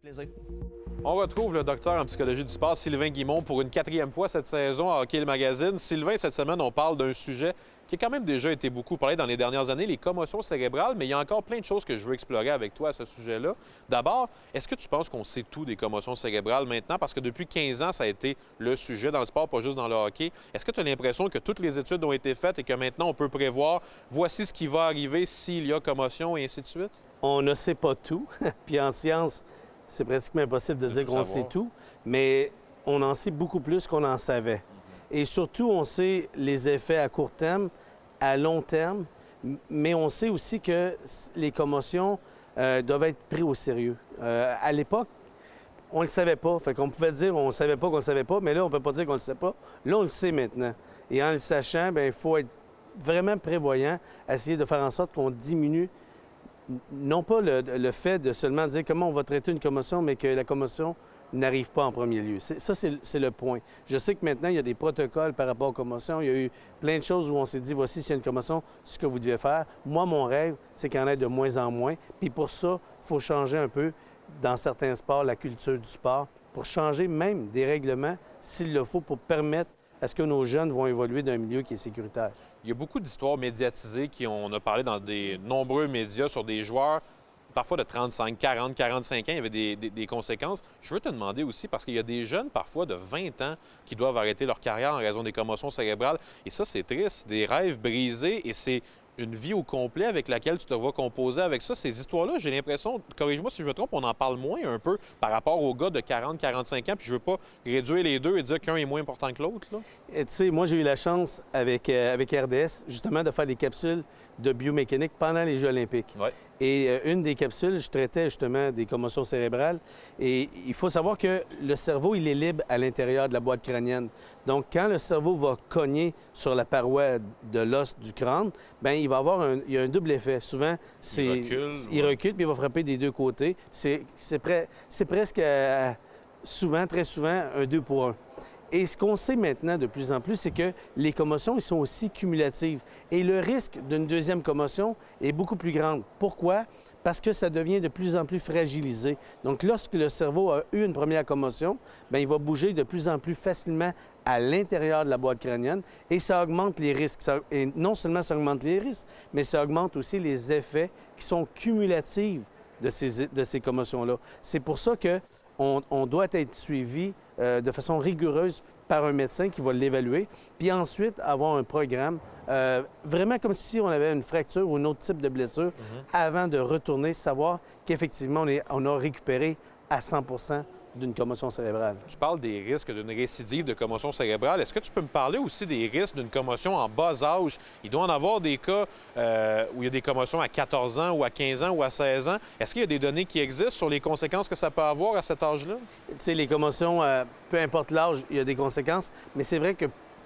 Plaisir. On retrouve le docteur en psychologie du sport, Sylvain Guimond, pour une 4e fois cette saison à Hockey le Magazine. Sylvain, cette semaine, on parle d'un sujet qui a quand même déjà été beaucoup parlé dans les dernières années, les commotions cérébrales, mais il y a encore plein de choses que je veux explorer avec toi à ce sujet-là. D'abord, est-ce que tu penses qu'on sait tout des commotions cérébrales maintenant? Parce que depuis 15 ans, ça a été le sujet dans le sport, pas juste dans le hockey. Est-ce que tu as l'impression que toutes les études ont été faites et que maintenant, on peut prévoir, voici ce qui va arriver s'il y a commotion et ainsi de suite? On ne sait pas tout. Puis en science, c'est pratiquement impossible de dire qu'on sait tout, mais on en sait beaucoup plus qu'on en savait. Et surtout, on sait les effets à court terme, à long terme, mais on sait aussi que les commotions doivent être prises au sérieux. À l'époque, on ne le savait pas. Fait qu'on pouvait dire on ne savait pas qu'on ne le savait pas, mais là, on ne peut pas dire qu'on ne le sait pas. Là, on le sait maintenant. Et en le sachant, bien, il faut être vraiment prévoyant, essayer de faire en sorte qu'on diminue non pas le fait de seulement dire comment on va traiter une commotion, mais que la commotion n'arrive pas en premier lieu. Ça, c'est le point. Je sais que maintenant, il y a des protocoles par rapport aux commotions. Il y a eu plein de choses où on s'est dit, voici, s'il y a une commotion, ce que vous devez faire. Moi, mon rêve, c'est qu'il y en ait de moins en moins. Puis pour ça, il faut changer un peu, dans certains sports, la culture du sport, pour changer même des règlements, s'il le faut, pour permettre à ce que nos jeunes vont évoluer dans un milieu qui est sécuritaire. Il y a beaucoup d'histoires médiatisées on a parlé dans des nombreux médias sur des joueurs, parfois de 35, 40, 45 ans, il y avait des conséquences. Je veux te demander aussi, parce qu'il y a des jeunes, parfois de 20 ans, qui doivent arrêter leur carrière en raison des commotions cérébrales. Et ça, c'est triste, des rêves brisés, et c'est une vie au complet avec laquelle tu te vois composer avec ça. Ces histoires-là, j'ai l'impression, corrige-moi si je me trompe, on en parle moins un peu par rapport aux gars de 40, 45 ans, puis je veux pas réduire les deux et dire qu'un est moins important que l'autre, là. Tu sais, moi, j'ai eu la chance avec RDS, justement, de faire des capsules de biomécanique pendant les Jeux olympiques. Ouais. Et une des capsules, je traitais justement des commotions cérébrales. Et il faut savoir que le cerveau, il est libre à l'intérieur de la boîte crânienne. Donc, quand le cerveau va cogner sur la paroi de l'os du crâne, bien, il va avoir il y a un double effet. Souvent, il recule, puis il va frapper des deux côtés. C'est presque, souvent, très souvent, un 2 pour 1. Et ce qu'on sait maintenant de plus en plus, c'est que les commotions, ils sont aussi cumulatives. Et le risque d'une deuxième commotion est beaucoup plus grand. Pourquoi? Parce que ça devient de plus en plus fragilisé. Donc, lorsque le cerveau a eu une première commotion, bien, il va bouger de plus en plus facilement à l'intérieur de la boîte crânienne et ça augmente les risques. Et non seulement ça augmente les risques, mais ça augmente aussi les effets qui sont cumulatifs de ces commotions-là. C'est pour ça que on doit être suivi de façon rigoureuse par un médecin qui va l'évaluer, puis ensuite avoir un programme, vraiment comme si on avait une fracture ou un autre type de blessure, avant de retourner, savoir qu'effectivement, on a récupéré à 100 d'une commotion cérébrale. Tu parles des risques d'une récidive de commotion cérébrale. Est-ce que tu peux me parler aussi des risques d'une commotion en bas âge? Il doit en avoir des cas où il y a des commotions à 14 ans ou à 15 ans ou à 16 ans. Est-ce qu'il y a des données qui existent sur les conséquences que ça peut avoir à cet âge-là? Tu sais, les commotions, peu importe l'âge, il y a des conséquences, mais c'est vrai que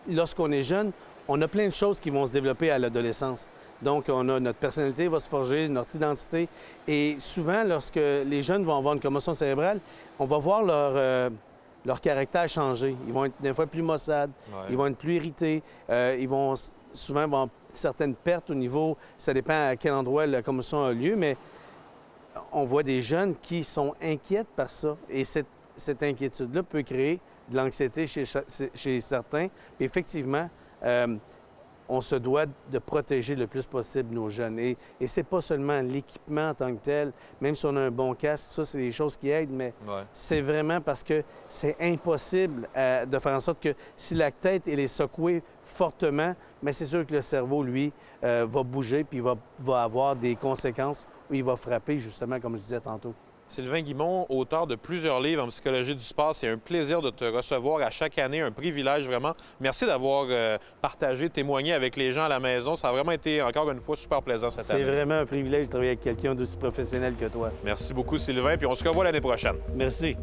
lorsqu'on est jeune, on a plein de choses qui vont se développer à l'adolescence. Donc, notre personnalité va se forger, notre identité. Et souvent, lorsque les jeunes vont avoir une commotion cérébrale, on va voir leur caractère changer. Ils vont être des fois plus maussades, ils vont être plus irrités, ils vont souvent avoir certaines pertes au niveau, ça dépend à quel endroit la commotion a lieu, mais on voit des jeunes qui sont inquiets par ça. Et cette inquiétude-là peut créer de l'anxiété chez certains. Puis effectivement, on se doit de protéger le plus possible nos jeunes. Et c'est pas seulement l'équipement en tant que tel, même si on a un bon casque, ça, c'est des choses qui aident, mais c'est vraiment parce que c'est impossible de faire en sorte que si la tête elle est secouée fortement, mais c'est sûr que le cerveau, lui, va bouger puis va avoir des conséquences où il va frapper, justement, comme je disais tantôt. Sylvain Guimond, auteur de plusieurs livres en psychologie du sport. C'est un plaisir de te recevoir à chaque année, un privilège vraiment. Merci d'avoir partagé, témoigné avec les gens à la maison. Ça a vraiment été, encore une fois, super plaisant cette année. C'est vraiment un privilège de travailler avec quelqu'un d'aussi professionnel que toi. Merci beaucoup, Sylvain, puis on se revoit l'année prochaine. Merci.